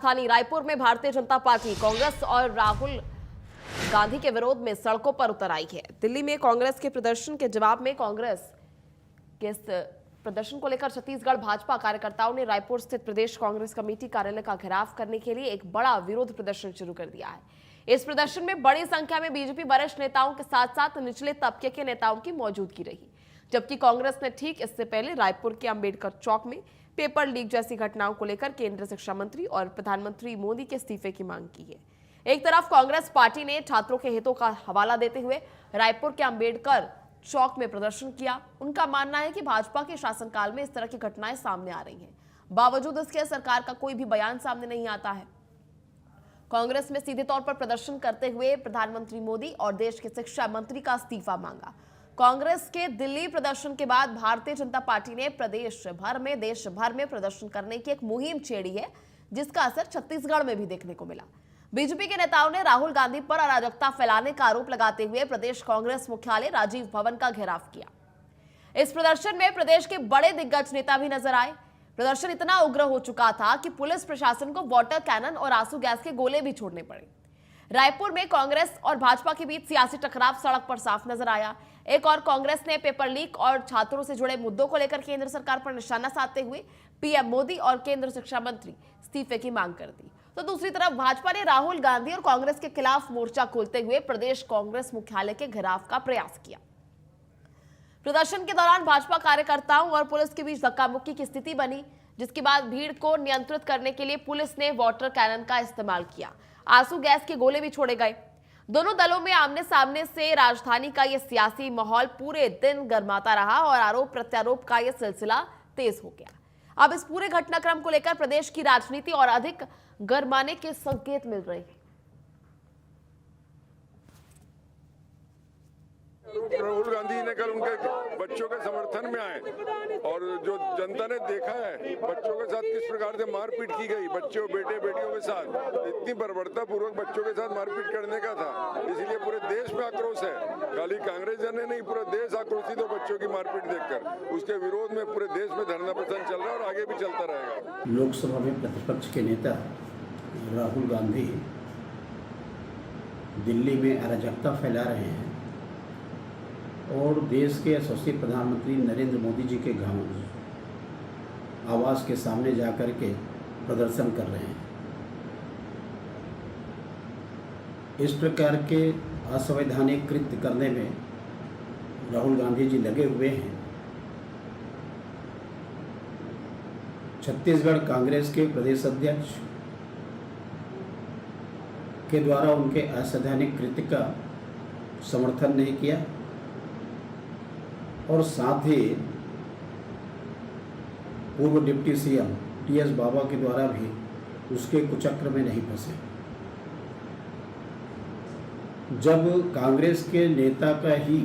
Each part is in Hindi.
राजधानी रायपुर में भारतीय जनता पार्टी कांग्रेस और राहुल गांधी के विरोध में सड़कों पर उतर आई है। दिल्ली में कांग्रेस के प्रदर्शन के जवाब में कांग्रेस के इस प्रदर्शन को लेकर छत्तीसगढ़ भाजपा कार्यकर्ताओं ने रायपुर स्थित प्रदेश कांग्रेस कमेटी कार्यालय का घेराव करने के लिए एक बड़ा विरोध प्रदर्शन शुरू कर दिया है। इस प्रदर्शन में बड़ी संख्या में बीजेपी वरिष्ठ नेताओं के साथ साथ निचले तबके के नेताओं की मौजूदगी रही, जबकि कांग्रेस ने ठीक इससे पहले रायपुर के अंबेडकर चौक में पेपर लीक जैसी घटनाओं को लेकर केंद्रीय शिक्षा मंत्री और प्रधानमंत्री मोदी के इस्तीफे की मांग की है। एक तरफ कांग्रेस पार्टी ने छात्रों के हितों का हवाला देते हुए रायपुर के अंबेडकर चौक में प्रदर्शन किया। उनका मानना है कि भाजपा के शासनकाल में इस तरह की घटनाएं सामने आ रही हैं, बावजूद इसके सरकार का कोई भी बयान सामने नहीं आता है। कांग्रेस में सीधे तौर पर प्रदर्शन करते हुए प्रधानमंत्री मोदी और देश के शिक्षा मंत्री का इस्तीफा मांगा। कांग्रेस के दिल्ली प्रदर्शन के बाद भारतीय जनता पार्टी ने प्रदेश भर में देश भर में प्रदर्शन करने की एक मुहिम छेड़ी है, जिसका असर छत्तीसगढ़ में भी देखने को मिला। बीजेपी के नेताओं ने राहुल गांधी पर अराजकता फैलाने का आरोप लगाते हुए प्रदेश कांग्रेस मुख्यालय राजीव भवन का घेराव किया। इस प्रदर्शन में प्रदेश के बड़े दिग्गज नेता भी नजर आए। प्रदर्शन इतना उग्र हो चुका था कि पुलिस प्रशासन को वाटर कैनन और आंसू गैस के गोले भी छोड़ने पड़े। रायपुर में कांग्रेस और भाजपा के बीच सियासी टकराव सड़क पर साफ नजर आया। एक और कांग्रेस ने पेपर लीक और छात्रों से जुड़े मुद्दों को लेकर केंद्र सरकार पर निशाना साधते हुए पीएम मोदी और केंद्र शिक्षा मंत्री इस्तीफे की मांग कर दी। तो दूसरी तरफ भाजपा ने राहुल गांधी और कांग्रेस के खिलाफ मोर्चा खोलते हुए प्रदेश कांग्रेस मुख्यालय के घेराव का प्रयास किया। प्रदर्शन के दौरान भाजपा कार्यकर्ताओं और पुलिस के बीच धक्का मुक्की की स्थिति बनी, जिसके बाद भीड़ को नियंत्रित करने के लिए पुलिस ने वाटर कैनन का इस्तेमाल किया। आंसू गैस के गोले भी छोड़े गए। दोनों दलों में आमने सामने से राजधानी का यह सियासी माहौल पूरे दिन गर्माता रहा और आरोप प्रत्यारोप का यह सिलसिला तेज हो गया। अब इस पूरे घटनाक्रम को लेकर प्रदेश की राजनीति और अधिक गर्माने के संकेत मिल रहे हैं। राहुल गांधी ने कल उनके बच्चों के समर्थन में आए और जो जनता ने देखा है बच्चों के साथ किस प्रकार से मारपीट की गई, बच्चों बेटे बेटियों के साथ इतनी बर्बरता पूर्वक बच्चों के साथ मारपीट करने का था। इसीलिए पूरे देश में आक्रोश है। खाली कांग्रेस जन नहीं, पूरा देश आक्रोशित हो बच्चों की मारपीट देखकर। उसके विरोध में पूरे देश में धरना प्रदर्शन चल रहा है और आगे भी चलता रहेगा। लोकसभा में प्रतिपक्ष के नेता राहुल गांधी दिल्ली में अराजकता फैला रहे हैं और देश के यशस्वी प्रधानमंत्री नरेंद्र मोदी जी के आवास के सामने जाकर के प्रदर्शन कर रहे हैं। इस प्रकार के असंवैधानिक कृत्य करने में राहुल गांधी जी लगे हुए हैं। छत्तीसगढ़ कांग्रेस के प्रदेश अध्यक्ष के द्वारा उनके असंवैधानिक कृत्य का समर्थन नहीं किया और साथ ही पूर्व डिप्टी सीएम टीएस बाबा के द्वारा भी उसके कुचक्र में नहीं फंसे। जब कांग्रेस के नेता का ही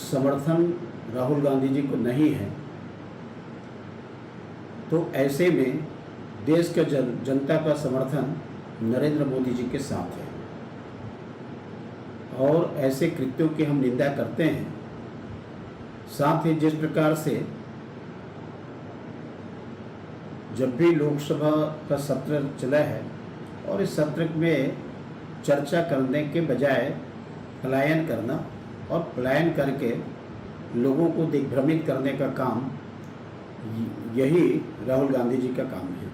समर्थन राहुल गांधी जी को नहीं है, तो ऐसे में देश के जनता का समर्थन नरेंद्र मोदी जी के साथ है और ऐसे कृत्यों की हम निंदा करते हैं। साथ ही जिस प्रकार से जब भी लोकसभा का सत्र चला है और इस सत्र में चर्चा करने के बजाय पलायन करना और पलायन करके लोगों को दिग्भ्रमित करने का काम, यही राहुल गांधी जी का काम है।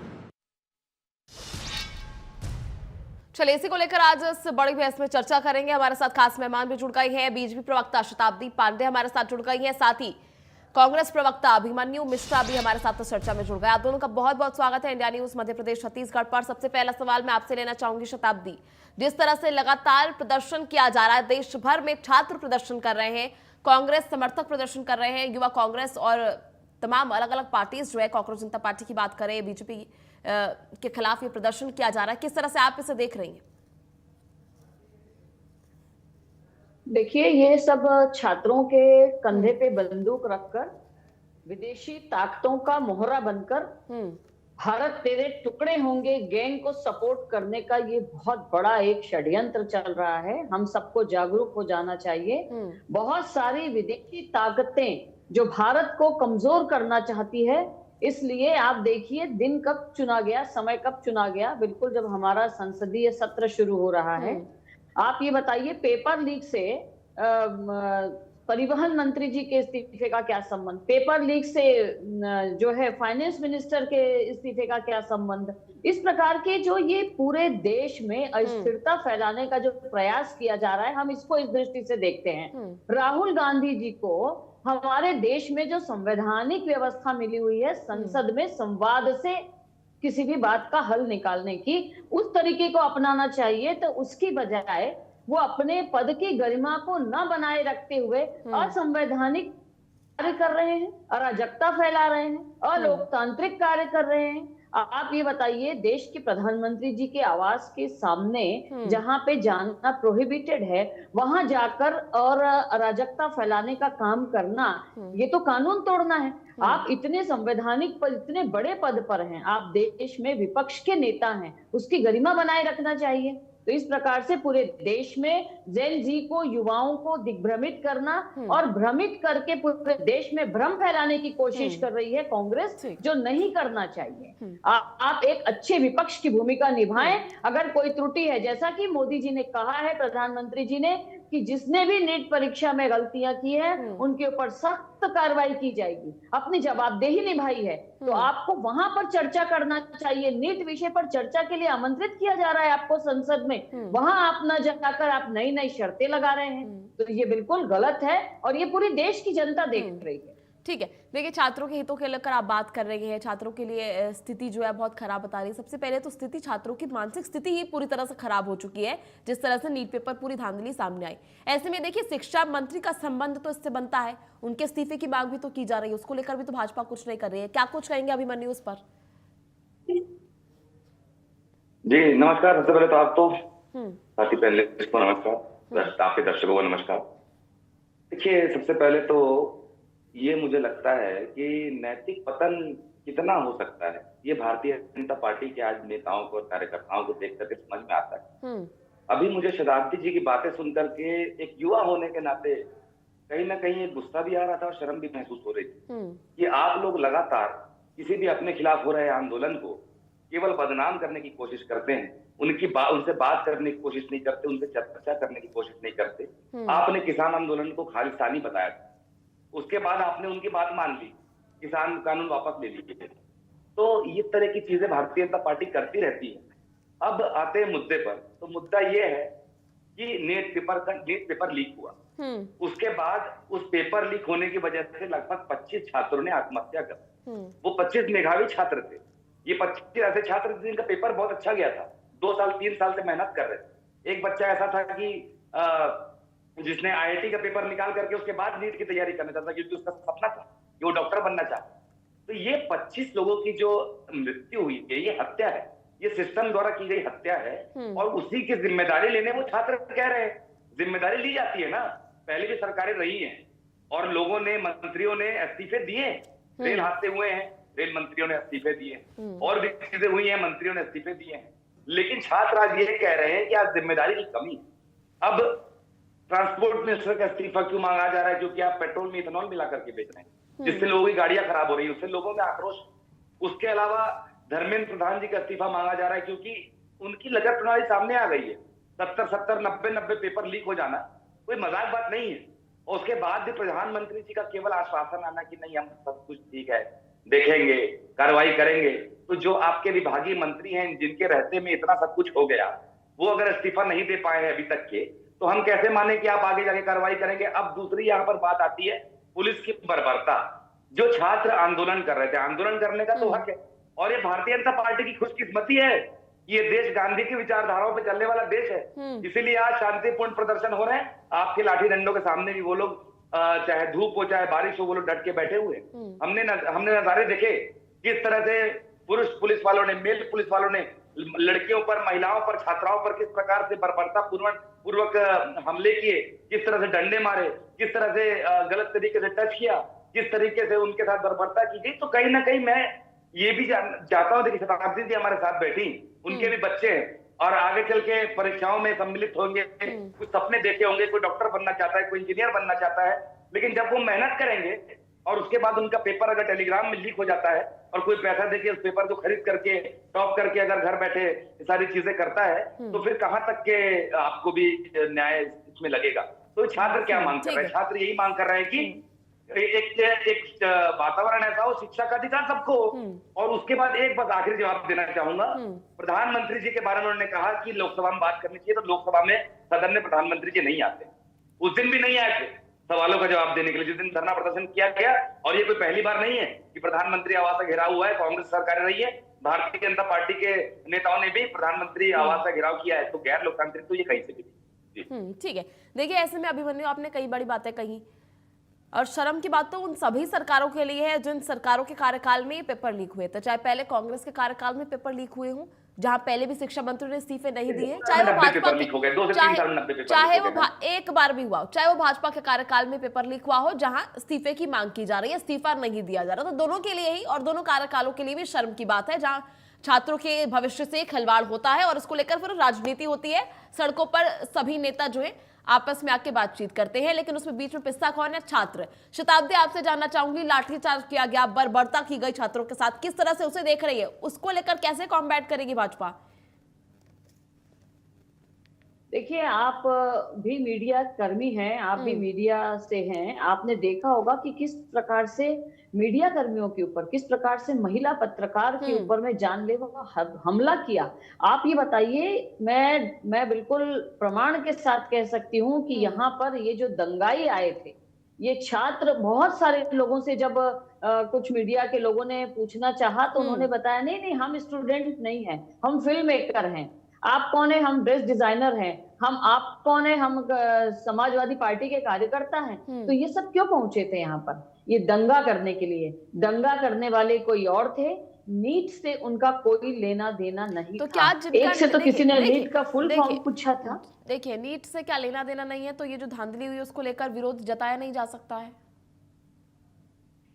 चलिए, इसी को लेकर आज इस बड़ी बहस में चर्चा करेंगे। हमारे साथ खास मेहमान भी जुड़ गए हैं। बीजेपी प्रवक्ता शताब्दी पांडे हमारे साथ जुड़ गई हैं, साथ ही कांग्रेस प्रवक्ता अभिमन्यु मिश्रा भी हमारे साथ इस चर्चा में जुड़ गए। आप दोनों का बहुत बहुत स्वागत है इंडिया न्यूज मध्य प्रदेश छत्तीसगढ़ पर। सबसे पहला सवाल मैं आपसे लेना चाहूंगी शताब्दी, जिस तरह से लगातार प्रदर्शन किया जा रहा है, देश भर में छात्र प्रदर्शन कर रहे हैं, कांग्रेस समर्थक प्रदर्शन कर रहे हैं, युवा कांग्रेस और तमाम अलग अलग पार्टीज जो है, कांग्रेस जनता पार्टी की बात करें, बीजेपी के खिलाफ ये प्रदर्शन किया जा रहा है, किस तरह से आप इसे देख रही हैं? देखिए, ये सब छात्रों के कंधे पे बंदूक रखकर विदेशी ताकतों का मोहरा बनकर भारत तेरे टुकड़े होंगे गैंग को सपोर्ट करने का ये बहुत बड़ा एक षड्यंत्र चल रहा है। हम सबको जागरूक हो जाना चाहिए। बहुत सारी विदेशी ताकतें जो भारत को कमजोर करना चाहती है, इसलिए आप देखिए दिन कब चुना गया, समय कब चुना गया, बिल्कुल जब हमारा संसदीय सत्र शुरू हो रहा है। आप ये बताइए पेपर लीक से परिवहन मंत्री जी के इस्तीफे का क्या संबंध, पेपर लीक से जो है फाइनेंस मिनिस्टर के इस्तीफे का क्या संबंध। इस प्रकार के जो ये पूरे देश में अस्थिरता फैलाने का जो प्रयास किया जा रहा है, हम इसको इस दृष्टि से देखते हैं। राहुल गांधी जी को हमारे देश में जो संवैधानिक व्यवस्था मिली हुई है, संसद में संवाद से किसी भी बात का हल निकालने की, उस तरीके को अपनाना चाहिए। तो उसकी बजाय वो अपने पद की गरिमा को न बनाए रखते हुए असंवैधानिक कार्य कर रहे हैं, अराजकता फैला रहे हैं, अलोकतांत्रिक कार्य कर रहे हैं। आप ये बताइए देश के प्रधानमंत्री जी के आवास के सामने जहां पे जाना प्रोहिबिटेड है, वहां जाकर और अराजकता फैलाने का काम करना, ये तो कानून तोड़ना है। आप इतने संवैधानिक पद, इतने बड़े पद पर हैं, आप देश में विपक्ष के नेता हैं, उसकी गरिमा बनाए रखना चाहिए। तो इस प्रकार से पूरे देश में जेन जी को, युवाओं को दिग्भ्रमित करना और भ्रमित करके पूरे देश में भ्रम फैलाने की कोशिश कर रही है कांग्रेस, जो नहीं करना चाहिए। आप एक अच्छे विपक्ष की भूमिका निभाएं। अगर कोई त्रुटि है, जैसा कि मोदी जी ने कहा है, प्रधानमंत्री जी ने, कि जिसने भी नीट परीक्षा में गलतियां की है उनके ऊपर सख्त कार्रवाई की जाएगी, अपनी जवाबदेही निभाई है, तो आपको वहां पर चर्चा करना चाहिए। नीट विषय पर चर्चा के लिए आमंत्रित किया जा रहा है आपको संसद में, वहां आप न जाकर आप नई नई शर्तें लगा रहे हैं, तो ये बिल्कुल गलत है और ये पूरी देश की जनता देख रही है। ठीक है, देखिए छात्रों के हितों के लेकर आप बात कर रहे हैं, छात्रों के लिए स्थिति जो है बहुत खराब बता रही है। सबसे पहले तो स्थिति, छात्रों की मानसिक स्थिति ही पूरी तरह से खराब हो चुकी है, जिस तरह से नीट पेपर पूरी धांधली सामने आई। ऐसे में देखिए शिक्षा मंत्री का संबंध तो इससे बनता है, उनके इस्तीफे की मांग भी तो की जा रही है, उसको लेकर भी तो भाजपा कुछ नहीं कर रही है। क्या कुछ कहेंगे अभिमन्यु उस पर? जी नमस्कार। सबसे पहले तो आपको, साथी पैनलिस्ट को नमस्कार, आपके दर्शकों को नमस्कार। देखिए सबसे पहले तो ये मुझे लगता है कि नैतिक पतन कितना हो सकता है, ये भारतीय जनता पार्टी के आज नेताओं को और कार्यकर्ताओं को देख करके समझ में आता है। अभी मुझे शताब्दी जी की बातें सुनकर के एक युवा होने के नाते कहीं ना कहीं एक गुस्सा भी आ रहा था और शर्म भी महसूस हो रही थी कि आप लोग लगातार किसी भी अपने खिलाफ हो रहे आंदोलन को केवल बदनाम करने की कोशिश करते हैं, उनसे बात करने की कोशिश नहीं करते, उनसे चर्चा करने की कोशिश नहीं करते। आपने किसान आंदोलन को खालिस्तानी बताया था, उसके बाद आपने उनकी बात मान ली, किसान कानून वापस ले लीजिए। तो ये तरह की चीजें भारतीय जनता पार्टी करती रहती है। अब आते हैं मुद्दे पर, तो मुद्दा ये है कि नीट पेपर लीक हुआ, उसके बाद उस पेपर लीक होने की वजह से लगभग 25 छात्रों ने आत्महत्या कर। वो 25 मेधावी छात्र थे, ये 25 ऐसे छात्र थे जिनका पेपर बहुत अच्छा गया था, 2 साल 3 साल से मेहनत कर रहे थे। एक बच्चा ऐसा था कि जिसने आईआईटी का पेपर निकाल करके उसके बाद नीट की तैयारी करना चाहता, क्योंकि उसका सपना था कि वो डॉक्टर बनना चाहता। तो ये 25 लोगों की जो मृत्यु हुई है, ये हत्या है, ये सिस्टम द्वारा की गई हत्या है, और उसी की जिम्मेदारी लेने वो छात्र कह रहे हैं। जिम्मेदारी ली जाती है ना, पहले भी सरकारें रही हैं और लोगों ने, मंत्रियों ने इस्तीफे दिए, रेल हादसे हुए हैं, रेल मंत्रियों ने इस्तीफे दिए, और भी चीजें हुई हैं, मंत्रियों ने इस्तीफे दिए हैं। लेकिन छात्र आज ये कह रहे हैं कि आज जिम्मेदारी की कमी है। अब ट्रांसपोर्ट मिनिस्टर का इस्तीफा क्यों मांगा जा रहा है? क्योंकि आप पेट्रोल में इथेनॉल मिला करके बेच रहे हैं, जिससे लोगों की गाड़ियां खराब हो रही है, उससे लोगों में आक्रोश। उसके अलावा धर्मेंद्र प्रधान जी का इस्तीफा मांगा जा रहा है क्योंकि उनकी लगत प्रणाली सामने आ गई है। 70 90 पेपर लीक हो जाना कोई मजाक बात नहीं है। और उसके बाद भी प्रधानमंत्री जी का केवल आश्वासन आना कि नहीं हम सब कुछ ठीक है, देखेंगे, कार्रवाई करेंगे। तो जो आपके विभागीय मंत्री हैं जिनके रहते में इतना सब कुछ हो गया, वो अगर इस्तीफा नहीं दे पाए हैं अभी तक के, तो हम कैसे माने कि आप आगे जाके कार्रवाई करेंगे? अब दूसरी यहाँ पर बात आती है पुलिस की बर्बरता। जो छात्र आंदोलन कर रहे थे, आंदोलन करने का तो हक है, और ये भारतीय जनता पार्टी की खुशकिस्मती है, ये देश गांधी की विचारधाराओं पे चलने वाला देश है, इसीलिए आज शांतिपूर्ण प्रदर्शन हो रहे हैं। आपके लाठी डंडों के सामने भी वो लोग, चाहे धूप हो चाहे बारिश हो, वो लोग डट के बैठे हुए। हमने नजारे देखे किस तरह से पुरुष पुलिस वालों ने, मेल पुलिस वालों ने लड़कियों पर, महिलाओं पर, छात्राओं पर किस प्रकार से बर्बरता पूर्वक हमले किए, किस तरह से डंडे मारे, किस तरह से गलत तरीके से टच किया, किस तरीके से उनके साथ बर्बरता की गई। तो कहीं ना कहीं मैं ये भी चाहता हूं, देखिए शताब्दी जी हमारे साथ बैठी, उनके भी बच्चे हैं और आगे चल के परीक्षाओं में सम्मिलित होंगे, कुछ सपने देखे होंगे, कोई डॉक्टर बनना चाहता है, कोई इंजीनियर बनना चाहता है, लेकिन जब वो मेहनत करेंगे और उसके बाद उनका पेपर अगर टेलीग्राम में लीक हो जाता है और कोई पैसा देके उस पेपर को खरीद करके टॉप करके अगर घर बैठे सारी चीजें करता है तो फिर कहां तक के आपको भी न्याय इसमें लगेगा। तो छात्र क्या मांग कर रहे हैं? छात्र यही मांग कर रहे हैं कि एक वातावरण ऐसा हो, शिक्षा का अधिकार सबको हो। और उसके बाद एक बस आखिरी जवाब देना चाहूंगा, प्रधानमंत्री जी के बारे में उन्होंने कहा कि लोकसभा में बात करनी चाहिए, तो लोकसभा में सदन में प्रधानमंत्री जी नहीं आते, उस दिन भी नहीं आए थे सवालों का जवाब देने के लिए जिस दिन धरना प्रदर्शन किया गया। और ये कोई पहली बार नहीं है कि प्रधानमंत्री आवास का घेराव हुआ है, कांग्रेस सरकार रही है, भारतीय जनता पार्टी के नेताओं ने भी प्रधानमंत्री आवास का घेराव किया है, तो गैर लोकतांत्रिक तो ये कहीं से भी। ठीक है, देखिए ऐसे में अभिमन्यु आपने कई बड़ी बातें कही और शर्म की बात तो उन सभी सरकारों के लिए है जिन सरकारों के कार्यकाल में ये पेपर लीक हुए थे, चाहे पहले कांग्रेस के कार्यकाल में पेपर लीक हुए हों जहां पहले भी शिक्षा मंत्री ने इस्तीफे नहीं दिए, चाहे वो भाजपा एक बार भी हुआ, चाहे वो भाजपा के कार्यकाल में पेपर लीक हुआ हो जहां इस्तीफे की मांग की जा रही है, इस्तीफा नहीं दिया जा रहा। तो दोनों के लिए ही और दोनों कार्यकालों के लिए भी शर्म की बात है जहां छात्रों के भविष्य से खिलवाड़ होता है और इसको लेकर फिर राजनीति होती है, सड़कों पर सभी नेता जो है आपस में आके बातचीत करते हैं, लेकिन उसमें बीच में पिस्ता कौन है? छात्र। शताब्दी, आपसे जानना चाहूंगी, लाठीचार्ज किया गया, बर्बरता की गई छात्रों के साथ, किस तरह से उसे देख रही है? उसको लेकर कैसे कॉम्बैट करेगी भाजपा? देखिए, आप भी मीडिया कर्मी हैं, आप भी मीडिया से हैं, आपने देखा होगा कि किस प्रकार से मीडिया कर्मियों के ऊपर, किस प्रकार से महिला पत्रकार के ऊपर में जानलेवा हमला किया। आप ये बताइए, मैं बिल्कुल प्रमाण के साथ कह सकती हूँ कि यहाँ पर ये जो दंगाई आए थे, ये छात्र, बहुत सारे लोगों से जब कुछ मीडिया के लोगों ने पूछना चाहा तो उन्होंने बताया नहीं, हम स्टूडेंट नहीं हैं, हम फिल्म मेकर हैं। आप कौन है? हम ड्रेस डिजाइनर हैं। आप कौन है? हम समाजवादी पार्टी के कार्यकर्ता हैं। तो ये सब क्यों पहुंचे थे यहाँ पर? ये दंगा करने के लिए। दंगा करने वाले कोई और थे, नीट से उनका कोई लेना देना नहीं तो था। एक से तो किसी ने नीट का फुल फॉर्म पूछा था। देखिए, नीट से क्या लेना देना नहीं है, तो ये जो धांधली हुई उसको लेकर विरोध जताया नहीं जा सकता है?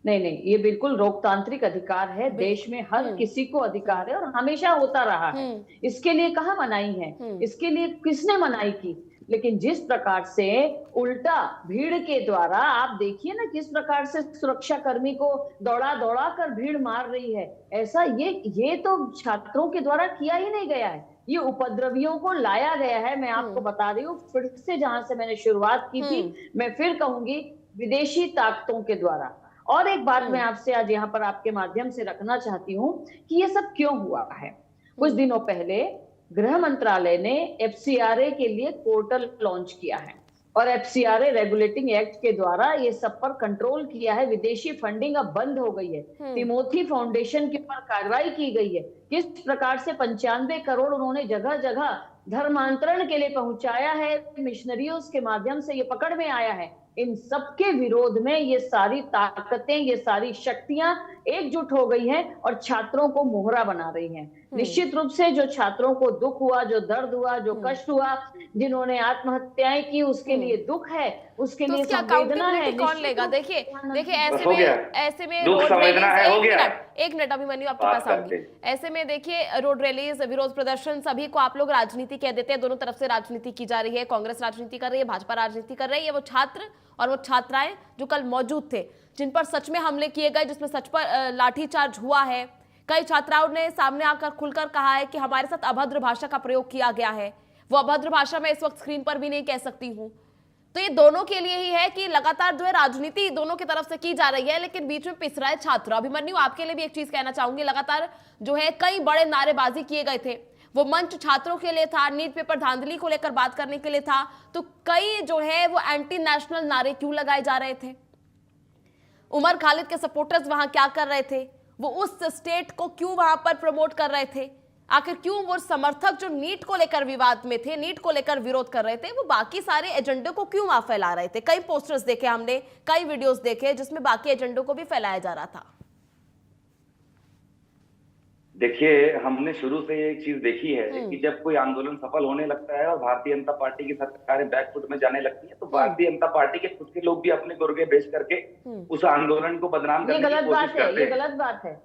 नहीं, ये बिल्कुल लोकतांत्रिक अधिकार है, देश में हर किसी को अधिकार है और हमेशा होता रहा है। इसके लिए कहाँ मनाही है? इसके लिए किसने मनाही की? लेकिन जिस प्रकार से उल्टा भीड़ के द्वारा, आप देखिए ना किस प्रकार से सुरक्षा कर्मी को दौड़ा कर भीड़ मार रही है, ऐसा ये तो छात्रों के द्वारा किया ही नहीं गया है, ये उपद्रवियों को लाया गया है। मैं आपको बता रही हूँ, फिर से जहां से मैंने शुरुआत की थी, मैं फिर कहूंगी, विदेशी ताकतों के द्वारा। और एक बात मैं आपसे आज यहाँ पर आपके माध्यम से रखना चाहती हूँ कि ये सब क्यों हुआ है। कुछ दिनों पहले गृह मंत्रालय ने FCRA के लिए पोर्टल लॉन्च किया है और FCRA रेगुलेटिंग एक्ट के द्वारा ये सब पर कंट्रोल किया है। विदेशी फंडिंग अब बंद हो गई है। तिमोथी फाउंडेशन के ऊपर कार्रवाई की गई है। किस प्रकार से 95 करोड़ उन्होंने जगह जगह धर्मांतरण के लिए पहुंचाया है, मिशनरियों के माध्यम से ये पकड़ में आया है। इन सबके विरोध में ये सारी ताकतें, ये सारी शक्तियां एकजुट हो गई हैं और छात्रों को मोहरा बना रही हैं। निश्चित रूप से जो छात्रों को दुख हुआ, जो दर्द हुआ, जो कष्ट हुआ, जिन्होंने आत्महत्याएं की, उसके लिए दुख है, उसके लिए संवेदना है। कौन लेगा? देखिए ऐसे में एक मिनट अभिमन्यु आपके पास आऊंगी। ऐसे में देखिए, रोड रैलीज, विरोध प्रदर्शन, सभी को आप लोग राजनीति कह देते हैं। दोनों तरफ से राजनीति की जा रही है, कांग्रेस राजनीति कर रही है, भाजपा राजनीति कर रही है। वो छात्र और वो छात्राएं जो कल मौजूद थे, जिन पर सच में हमले किए गए, जिसमें सच पर लाठीचार्ज हुआ है, कई छात्राओं ने सामने आकर खुलकर कहा है कि हमारे साथ अभद्र भाषा का प्रयोग किया गया है। वो अभद्र भाषा मैं इस वक्त स्क्रीन पर भी नहीं कह सकती हूँ। तो ये दोनों के लिए ही है कि लगातार जो है राजनीति दोनों की तरफ से की जा रही है, लेकिन बीच में पिस रहा है छात्र। अभिमन्यु, आपके लिए भी एक चीज कहना चाहूंगी, लगातार जो है कई बड़े नारेबाजी किए गए थे। वो मंच छात्रों के लिए था, नीट पेपर धांधली को लेकर बात करने के लिए था, तो कई जो है वो एंटी नेशनल नारे क्यों लगाए जा रहे थे? उमर खालिद के सपोर्टर्स वहां क्या कर रहे थे? वो उस स्टेट को क्यों वहां पर प्रमोट कर रहे थे? आखिर क्यों वो समर्थक जो नीट को लेकर विवाद में थे, नीट को लेकर विरोध कर रहे थे, वो बाकी सारे एजेंडे को क्यों वहां फैला रहे थे? कई पोस्टर्स देखे हमने, कई वीडियोस देखे जिसमें बाकी एजेंडों को भी फैलाया जा रहा था। देखिए, हमने शुरू से ये एक चीज देखी है कि जब कोई आंदोलन सफल होने लगता है और भारतीय जनता पार्टी की सरकारें बैकफुट में जाने लगती है, तो भारतीय जनता पार्टी के खुद के लोग भी अपने गुर्गे बेच करके उस आंदोलन को बदनाम करने की कोशिश करते हैं। ये गलत बात है।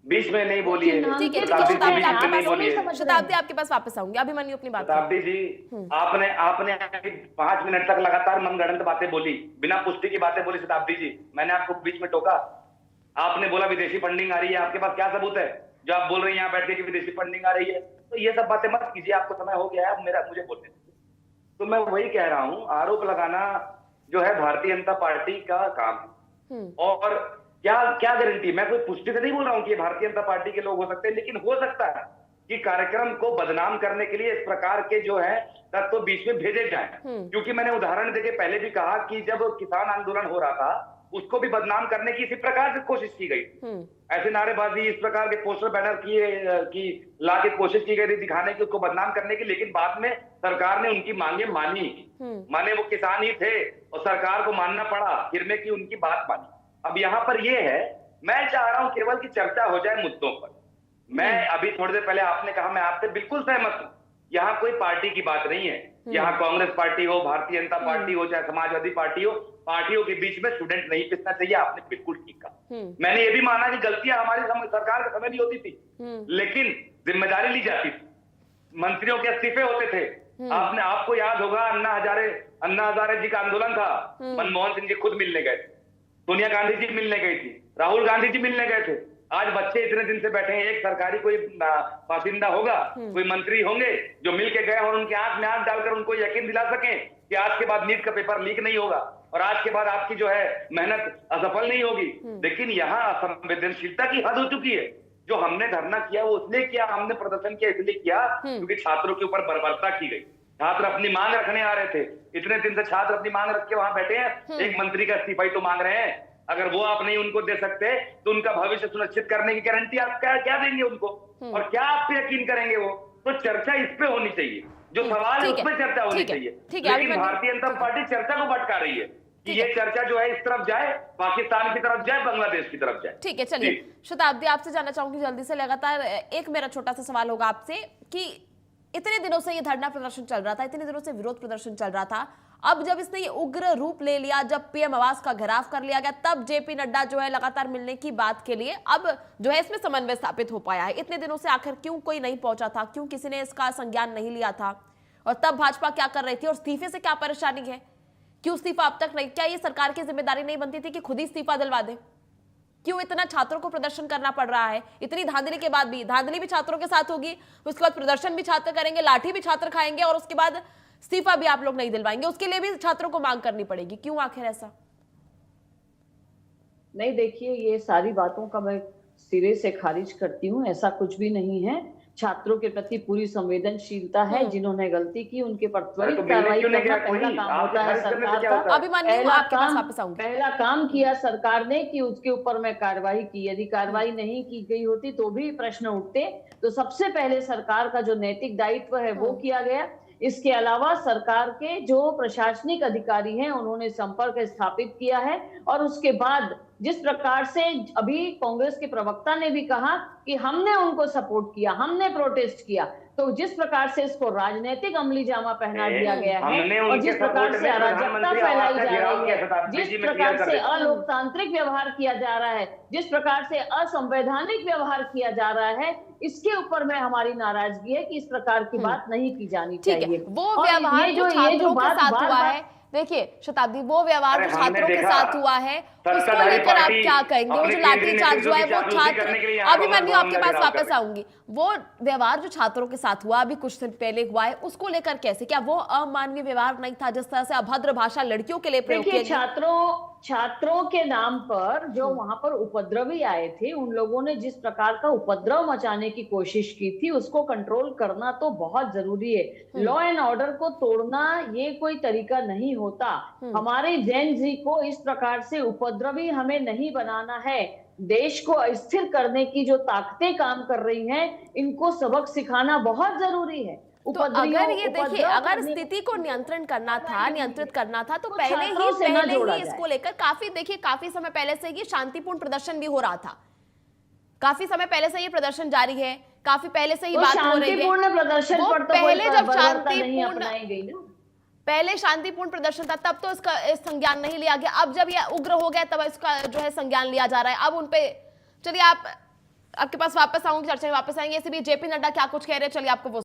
बीच में नहीं बोली है। ठीक है, शताब्दी जी शताब्दी बीच में आपके नहीं बोली है। पास, शताब्दी आपके पास वापस आऊंगी, अभिमन्यु अपनी बात शताब्दी जी, आपने 5 मिनट तक लगातार मनगढ़ंत बातें बोली, बिना पुष्टि की बातें बोली। शताब्दी जी, मैंने आपको बीच में टोका? आपने बोला विदेशी फंडिंग आ रही है, आपके पास क्या सबूत है जो आप बोल रही हैं यहाँ बैठ के कि विदेशी फंडिंग आ रही है? तो ये सब बातें मत कीजिए, आपको समय हो गया है, अब मुझे बोलने दीजिए। तो मैं वही कह रहा हूँ, आरोप लगाना जो है भारतीय जनता पार्टी का काम है। और क्या क्या गारंटी, मैं कोई पुष्टि से नहीं बोल रहा हूँ कि भारतीय जनता पार्टी के लोग हो सकते हैं, लेकिन हो सकता है कि कार्यक्रम को बदनाम करने के लिए इस प्रकार के जो है तत्व बीच में भेजे जाएं। क्योंकि मैंने उदाहरण देके पहले भी कहा कि जब किसान आंदोलन हो रहा था उसको भी बदनाम करने की इसी प्रकार से कोशिश की गई। ऐसे नारेबाजी, इस प्रकार के पोस्टर बैनर की ला के कोशिश की गई थी दिखाने की, उसको बदनाम करने की, लेकिन बाद में सरकार ने उनकी मांगे मानी। माने वो किसान ही थे और सरकार को मानना पड़ा, फिर में की उनकी बात मानी। अब यहाँ पर ये है, मैं चाह रहा हूं केवल कि चर्चा हो जाए मुद्दों पर। मैं अभी थोड़ी देर पहले आपने कहा, मैं आपसे बिल्कुल सहमत हूं, यहाँ कोई पार्टी की बात नहीं है। यहाँ कांग्रेस पार्टी हो, भारतीय जनता पार्टी हो, चाहे समाजवादी पार्टी हो, पार्टियों के बीच में स्टूडेंट नहीं पिसना चाहिए। आपने बिल्कुल ठीक कहा। मैंने ये भी माना कि गलतियां हमारी सरकार के समय भी होती थी, लेकिन जिम्मेदारी ली जाती थी, मंत्रियों के इस्तीफे होते थे। आपको याद होगा अन्ना हजारे जी का आंदोलन था, मनमोहन सिंह जी खुद मिलने गए थे, सोनिया गांधी जी मिलने गई थी, राहुल गांधी जी मिलने गए थे। आज बच्चे इतने दिन से बैठे हैं, एक सरकारी कोई बासिंदा होगा, कोई मंत्री होंगे जो मिलके गए और उनके आंख में आंख डालकर उनको यकीन दिला सकें कि आज के बाद नीट का पेपर लीक नहीं होगा और आज के बाद आपकी जो है मेहनत असफल नहीं होगी। लेकिन यहाँ असंवेदनशीलता की हद हो चुकी है। जो हमने धरना किया वो इसलिए किया, हमने प्रदर्शन किया इसलिए किया क्योंकि छात्रों के ऊपर बर्बरता की गई। छात्र अपनी मांग रखने आ रहे थे, इतने दिन से छात्र अपनी मांग रख के वहां बैठे हैं, एक मंत्री का इस्तीफा ही तो मांग रहे हैं। अगर वो आप नहीं उनको दे सकते तो उनका भविष्य सुनिश्चित करने की गारंटी आप क्या देंगे उनको, और क्या आप पे यकीन करेंगे वो? तो चर्चा इस पे होनी चाहिए, जो सवाल है उस पे चर्चा होनी चाहिए। लेकिन भारतीय जनता पार्टी चर्चा को भटका रही है कि ये चर्चा जो है इस तरफ जाए, पाकिस्तान की तरफ जाए, बांग्लादेश की तरफ जाए। ठीक है, चलिए शताब्दी, आपसे जानना चाहूंगी जल्दी से, लगातार एक मेरा छोटा सा सवाल होगा आपसे कि इतने दिनों से ये धरना प्रदर्शन चल रहा था, इतने दिनों से विरोध प्रदर्शन चल रहा था, अब जब इसने ये उग्र रूप ले लिया, जब पीएम आवास का घेराव कर लिया गया, तब जेपी नड्डा जो है लगातार मिलने की बात के लिए अब जो है इसमें समन्वय स्थापित हो पाया है। इतने दिनों से आखिर क्यों कोई नहीं पहुंचा था, क्यों किसी ने इसका संज्ञान नहीं लिया था, और तब भाजपा क्या कर रही थी, और इस्तीफे से क्या परेशानी है, क्यों इस्तीफा अब तक नहीं? क्या ये सरकार की जिम्मेदारी नहीं बनती थी कि खुद ही इस्तीफा दिलवा दे? क्यों इतना छात्रों को प्रदर्शन करना पड़ रहा है? इतनी धांधली के बाद भी, धांधली भी छात्रों के साथ होगी, उसके बाद प्रदर्शन भी छात्र करेंगे, लाठी भी छात्र खाएंगे, और उसके बाद इस्तीफा भी आप लोग नहीं दिलवाएंगे, उसके लिए भी छात्रों को मांग करनी पड़ेगी। क्यों आखिर ऐसा? नहीं, देखिए, ये सारी बातों का मैं सिरे से खारिज करती हूँ। ऐसा कुछ भी नहीं है। छात्रों के प्रति पूरी संवेदनशीलता है। जिन्होंने गलती की उनके पर त्वरित कार्रवाई करना पहला काम होता है सरकार का। अभिमन्यु, आपके पास वापस आऊंगी। पहला काम किया सरकार ने कि उसके ऊपर में कार्रवाई की। यदि कार्रवाई नहीं की गई होती तो भी प्रश्न उठते। तो सबसे पहले सरकार का जो नैतिक दायित्व है वो किया गया। इसके अलावा सरकार के जो प्रशासनिक अधिकारी हैं उन्होंने संपर्क स्थापित किया है, और उसके बाद जिस प्रकार से अभी कांग्रेस के प्रवक्ता ने भी कहा कि हमने उनको सपोर्ट किया, हमने प्रोटेस्ट किया, तो जिस प्रकार से इसको राजनीतिक अमली जामा पहना दिया गया है और जिस प्रकार से अराजकता फैलाई जा रही है, जिस प्रकार से अलोकतांत्रिक व्यवहार किया जा रहा है, जिस प्रकार से असंवैधानिक व्यवहार किया जा रहा है, इसके ऊपर में हमारी नाराजगी है कि इस प्रकार की बात नहीं की जानी चाहिए। वो व्यवहार जो छात्रों के साथ हुआ है, देखिए शताब्दी, वो व्यवहार जो छात्रों के साथ हुआ है उसको लेकर आप क्या कहेंगे? वो जो लाठीचार्ज हुआ है वो छात्र, अभिमन्यु आपके पास वापस आऊंगी, वो व्यवहार जो छात्रों के साथ हुआ अभी कुछ दिन पहले हुआ है, उसको लेकर कैसे, क्या वो अमानवीय व्यवहार नहीं था? जिस तरह से अभद्र भाषा लड़कियों के लिए प्रयोग किया गया, छात्रों के नाम पर जो वहां पर उपद्रवी आए थे, उन लोगों ने जिस प्रकार का उपद्रव मचाने की कोशिश की थी, उसको कंट्रोल करना तो बहुत जरूरी है। लॉ एंड ऑर्डर को तोड़ना ये कोई तरीका नहीं होता। हमारे जेन जी को इस प्रकार से उपद्रवी हमें नहीं बनाना है। देश को अस्थिर करने की जो ताकतें काम कर रही हैं, इनको सबक सिखाना बहुत जरूरी है। तो अगर ये देखिए, अगर स्थिति को नियंत्रित करना था तो पहले ही इसको लेकर काफी समय पहले से ये शांतिपूर्ण प्रदर्शन भी हो रहा था। काफी समय पहले से ये प्रदर्शन जारी है, काफी पहले से ही बात हो रही है। पहले शांतिपूर्ण प्रदर्शन था तब तो इसका संज्ञान नहीं लिया गया। अब जब ये उग्र हो गया तब इसका जो है संज्ञान लिया जा रहा है। अब उनपे चलिए, आप आपके पास वापस आऊंगी, चर्चा में वापस आएंगे। ऐसे भी जेपी नड्डा क्या कुछ कह रहे हैं, चलिए आपको वो